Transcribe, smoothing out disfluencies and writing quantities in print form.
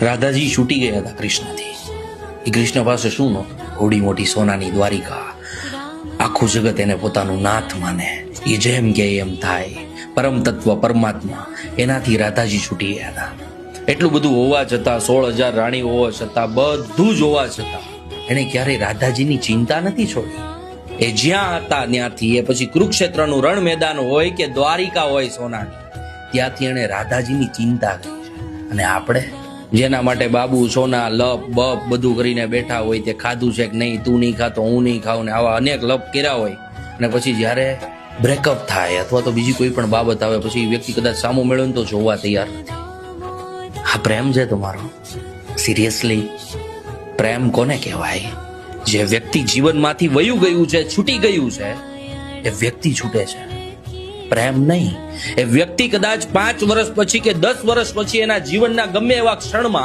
રાધાજી છૂટી ગયા હતા કૃષ્ણથી. એ કૃષ્ણ પાસે શું નહોતું? હોડી મોટી સોનાની દ્વારિકા, આખું જગત એને પોતાનું નાથ માને, એ જેમ કે એમ થાય, પરમ તત્વ પરમાત્મા, એનાથી રાધાજી છૂટી ગયા હતા. એટલું બધું હોવા છતાં, 16,000 રાણી હોવા છતાં, બધું જ હોવા છતાં એને ક્યારેય રાધાજીની ચિંતા નથી છોડી. એ જ્યાં હતા ત્યાંથી, એ પછી કુરુક્ષેત્રનું રણ મેદાન હોય કે દ્વારિકા હોય સોનાની, ત્યાંથી એને રાધાજીની ચિંતા કરી છે. અને આપણે જેના માટે બાબુ સોના લપ બપ બધું કરીને બેઠા હોય, તે ખાધું છે કે નહીં, તું નહીં ખાતો હું નહીં ખાઉં, ને આવા અનેક લપ કર્યા હોય, અને પછી જ્યારે બ્રેકઅપ થાય અથવા તો બીજી કોઈ પણ બાબત આવે, પછી વ્યક્તિ કદાચ સામો મેળવે ને તો જોવા તૈયાર નથી. આ પ્રેમ છે તમારો? સિરિયસલી પ્રેમ કોને કહેવાય? જે વ્યક્તિ જીવનમાંથી વયું ગયું છે, છૂટી ગયું છે, એ વ્યક્તિ છૂટે છે, પ્રેમ નહીં. એ વ્યક્તિ કદાચ 5 વર્ષ પછી કે 10 વર્ષ પછી એના જીવનના ગમે એવા ક્ષણમાં